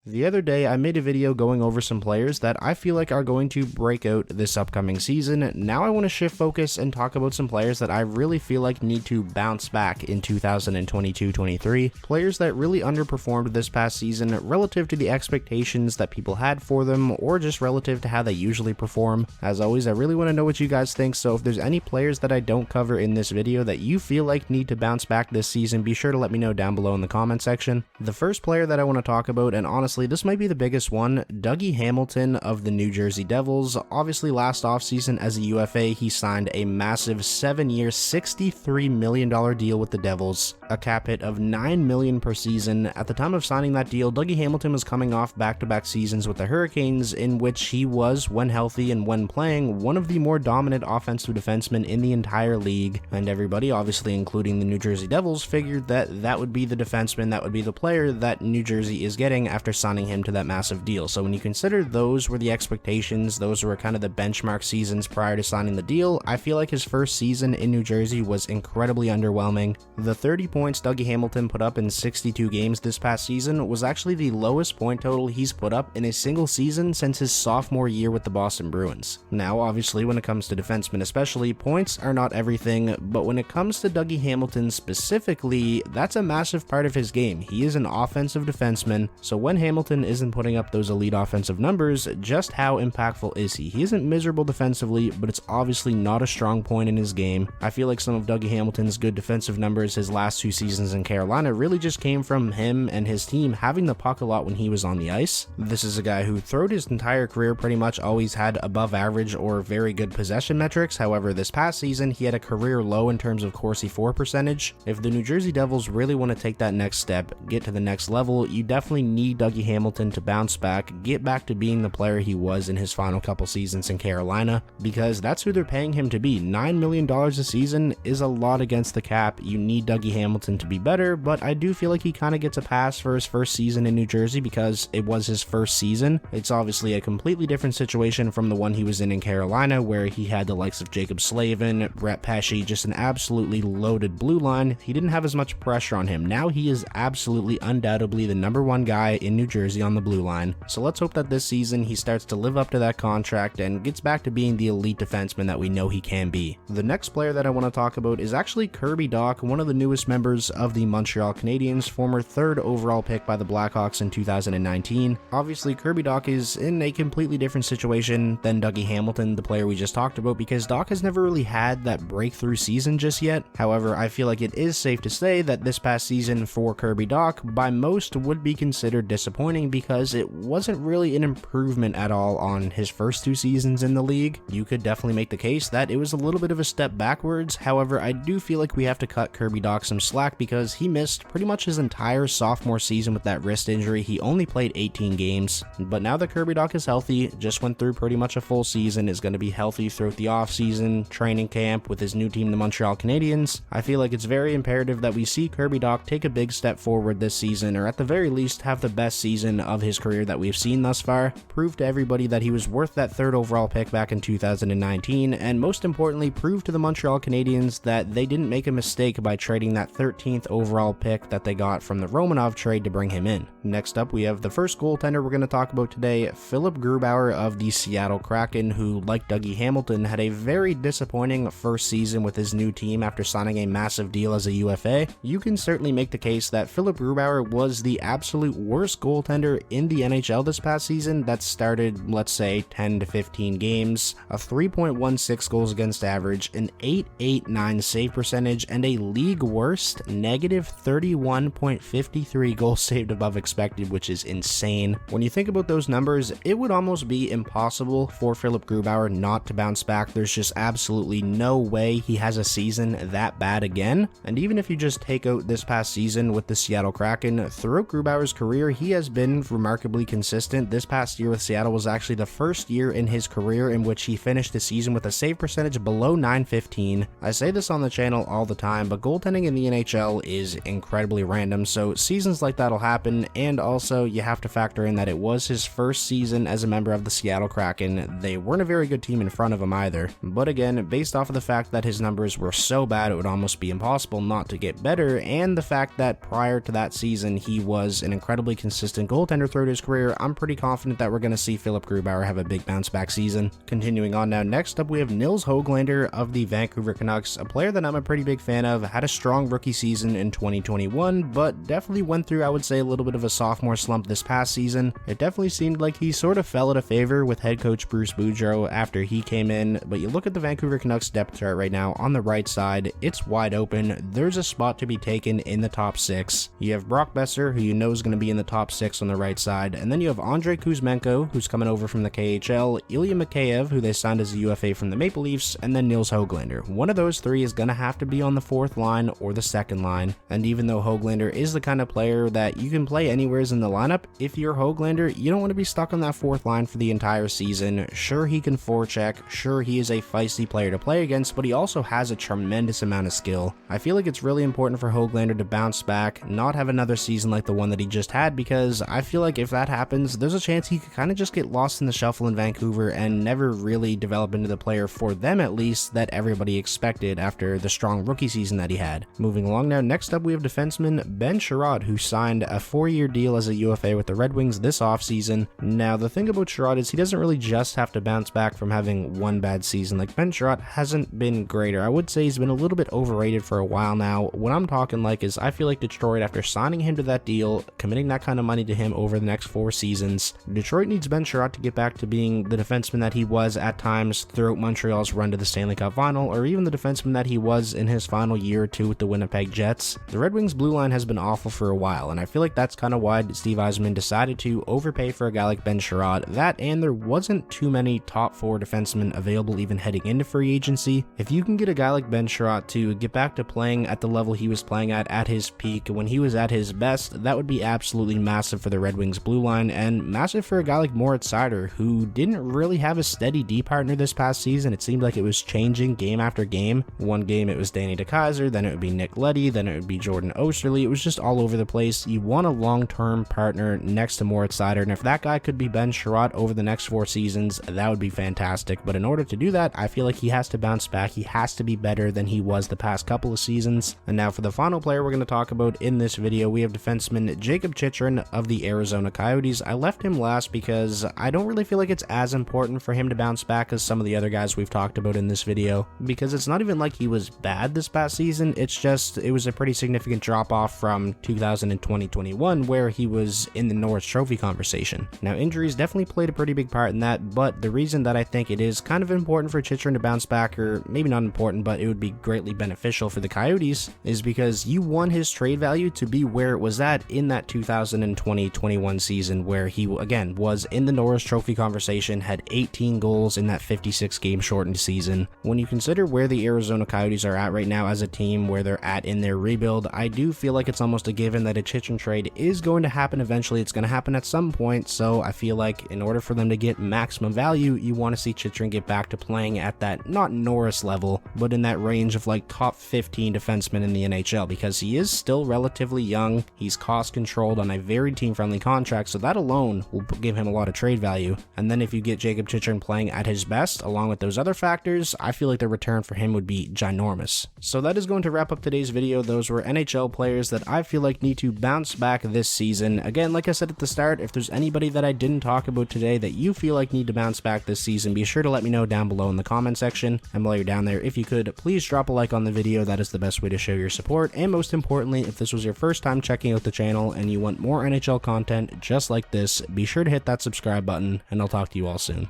The other day, I made a video going over some players that I feel like are going to break out this upcoming season. Now I want to shift focus and talk about some players that I really feel like need to bounce back in 2022-23. Players that really underperformed this past season relative to the expectations that people had for them, or just relative to how they usually perform. As always, I really want to know what you guys think, so if there's any players that I don't cover in this video that you feel like need to bounce back this season, be sure to let me know down below in the comment section. The first player that I want to talk about, and honestly, this might be the biggest one, Dougie Hamilton of the New Jersey Devils. Obviously, last offseason as a UFA, he signed a massive 7-year, $63 million deal with the Devils, a cap hit of $9 million per season. At the time of signing that deal, Dougie Hamilton was coming off back-to-back seasons with the Hurricanes, in which he was, when healthy and when playing, one of the more dominant offensive defensemen in the entire league, and everybody, obviously including the New Jersey Devils, figured that that would be the defenseman, that would be the player that New Jersey is getting after signing him to that massive deal. So when you consider those were the expectations, those were kind of the benchmark seasons prior to signing the deal, I feel like his first season in New Jersey was incredibly underwhelming. The 30 points Dougie Hamilton put up in 62 games this past season was actually the lowest point total he's put up in a single season since his sophomore year with the Boston Bruins. Now, obviously, when it comes to defensemen especially, points are not everything, but when it comes to Dougie Hamilton specifically, that's a massive part of his game. He is an offensive defenseman, so when Hamilton isn't putting up those elite offensive numbers, just how impactful is he? He isn't miserable defensively, but it's obviously not a strong point in his game. I feel like some of Dougie Hamilton's good defensive numbers his last 2 seasons in Carolina really just came from him and his team having the puck a lot when he was on the ice. This is a guy who throughout his entire career pretty much always had above average or very good possession metrics. However, this past season he had a career low in terms of Corsi for percentage. If the New Jersey Devils really want to take that next step, get to the next level, you definitely need Dougie Hamilton to bounce back, get back to being the player he was in his final couple seasons in Carolina, because that's who they're paying him to be. $9 million a season is a lot against the cap. You need Dougie Hamilton to be better, but I do feel like he kind of gets a pass for his first season in New Jersey because it was his first season. It's obviously a completely different situation from the one he was in Carolina, where he had the likes of Jacob Slavin, Brett Pesce, just an absolutely loaded blue line. He didn't have as much pressure on him. Now he is absolutely undoubtedly the #1 guy in New Jersey on the blue line. So let's hope that this season he starts to live up to that contract and gets back to being the elite defenseman that we know he can be. The next player that I want to talk about is actually Kirby Dach, one of the newest members of the Montreal Canadiens, former 3rd overall pick by the Blackhawks in 2019. Obviously, Kirby Dach is in a completely different situation than Dougie Hamilton, the player we just talked about, because Dach has never really had that breakthrough season just yet. However, I feel like it is safe to say that this past season for Kirby Dach by most would be considered disappointing because it wasn't really an improvement at all on his first 2 seasons in the league. You could definitely make the case that it was a little bit of a step backwards. However, I do feel like we have to cut Kirby Dach some slack because he missed pretty much his entire sophomore season with that wrist injury. He only played 18 games, but now that Kirby Dach is healthy, just went through pretty much a full season, is going to be healthy throughout the offseason, training camp with his new team, the Montreal Canadiens. I feel like it's very imperative that we see Kirby Dach take a big step forward this season, or at the very least have the best season of his career that we've seen thus far, prove to everybody that he was worth that 3rd overall pick back in 2019, and most importantly, prove to the Montreal Canadiens that they didn't make a mistake by trading that 13th overall pick that they got from the Romanov trade to bring him in. Next up, we have the first goaltender we're going to talk about today, Philip Grubauer of the Seattle Kraken, who, like Dougie Hamilton, had a very disappointing first season with his new team after signing a massive deal as a UFA. You can certainly make the case that Philip Grubauer was the absolute worst goaltender in the NHL this past season that started, let's say, 10 to 15 games, a 3.16 goals against average, an .889 save percentage, and a league worst negative 31.53 goals saved above expected, which is insane. When you think about those numbers, it would almost be impossible for Philip Grubauer not to bounce back. There's just absolutely no way he has a season that bad again. And even if you just take out this past season with the Seattle Kraken, throughout Grubauer's career, he has been remarkably consistent. This past year with Seattle was actually the first year in his career in which he finished the season with a save percentage below .915. I say this on the channel all the time, but goaltending in the NHL is incredibly random, so seasons like that'll happen, and also you have to factor in that it was his first season as a member of the Seattle Kraken. They weren't a very good team in front of him either, but again, based off of the fact that his numbers were so bad it would almost be impossible not to get better, and the fact that prior to that season he was an incredibly consistent consistent goaltender throughout his career, I'm pretty confident that we're going to see Philip Grubauer have a big bounce back season. Continuing on now, next up we have Nils Höglander of the Vancouver Canucks, a player that I'm a pretty big fan of, had a strong rookie season in 2021, but definitely went through, I would say, a little bit of a sophomore slump this past season. It definitely seemed like he sort of fell out of favor with head coach Bruce Boudreau after he came in, but you look at the Vancouver Canucks depth chart right now, on the right side, it's wide open. There's a spot to be taken in the top 6. You have Brock Besser, who you know is going to be in the top 6 on the right side, and then you have Andrei Kuzmenko, who's coming over from the KHL, Ilya Mikheyev, who they signed as a UFA from the Maple Leafs, and then Nils Höglander. One of those 3 is going to have to be on the 4th line or the 2nd line, and even though Höglander is the kind of player that you can play anywheres in the lineup, if you're Höglander, you don't want to be stuck on that 4th line for the entire season. Sure, he can forecheck, sure, he is a feisty player to play against, but he also has a tremendous amount of skill. I feel like it's really important for Höglander to bounce back, not have another season like the one that he just had, because I feel like if that happens, there's a chance he could kind of just get lost in the shuffle in Vancouver and never really develop into the player, for them at least, that everybody expected after the strong rookie season that he had. Moving along now, next up we have defenseman Ben Sherratt, who signed a 4-year deal as a UFA with the Red Wings this offseason. Now, the thing about Sherratt is he doesn't really just have to bounce back from having one bad season. Like, Ben Sherratt hasn't been greater. I would say he's been a little bit overrated for a while now. What I'm talking like is I feel like Detroit, after signing him to that deal, committing that kind of money to him over the next 4 seasons, Detroit needs Ben Sherratt to get back to being the defenseman that he was at times throughout Montreal's run to the Stanley Cup Final, or even the defenseman that he was in his final year or 2 with the Winnipeg Jets. The Red Wings blue line has been awful for a while, and I feel like that's kind of why Steve Yzerman decided to overpay for a guy like Ben Sherratt. That, and there wasn't too many top 4 defensemen available even heading into free agency. If you can get a guy like Ben Sherratt to get back to playing at the level he was playing at his peak, when he was at his best, that would be absolutely massive for the Red Wings blue line, and massive for a guy like Moritz Seider, who didn't really have a steady D partner this past season. It seemed like it was changing game after game. One game it was Danny DeKeyser, then it would be Nick Leddy, then it would be Jordan Osterley. It was just all over the place. You want a long-term partner next to Moritz Seider, and if that guy could be Ben Sherratt over the next 4 seasons, that would be fantastic. But in order to do that, I feel like he has to bounce back. He has to be better than he was the past couple of seasons. And now for the final player we're going to talk about in this video, we have defenseman Jakob Chychrun of the Arizona Coyotes. I left him last because I don't really feel like it's as important for him to bounce back as some of the other guys we've talked about in this video, because it's not even like he was bad this past season. It's just, it was a pretty significant drop off from 2020-21 where he was in the Norris Trophy conversation. Now, injuries definitely played a pretty big part in that, but the reason that I think it is kind of important for Chychrun to bounce back, or maybe not important, but it would be greatly beneficial for the Coyotes, is because you want his trade value to be where it was at in that 2020-21 season, where he again was in the Norris Trophy conversation, had 18 goals in that 56 game shortened season. When you consider where the Arizona Coyotes are at right now as a team, where they're at in their rebuild, I do feel like it's almost a given that a Chychrun trade is going to happen eventually. It's going to happen at some point, so I feel like in order for them to get maximum value, you want to see Chychrun get back to playing at that, not Norris level, but in that range of like top 15 defensemen in the NHL, because he is still relatively young. He's cost controlled on a very team-friendly contract, so that alone will give him a lot of trade value. And then if you get Jakob Chychrun playing at his best, along with those other factors, I feel like the return for him would be ginormous. So that is going to wrap up today's video. Those were NHL players that I feel like need to bounce back this season. Again, like I said at the start, if there's anybody that I didn't talk about today that you feel like need to bounce back this season, be sure to let me know down below in the comment section. And while you're down there, if you could, please drop a like on the video. That is the best way to show your support. And most importantly, if this was your first time checking out the channel and you want more NHL content just like this, be sure to hit that subscribe button, and I'll talk to you all soon.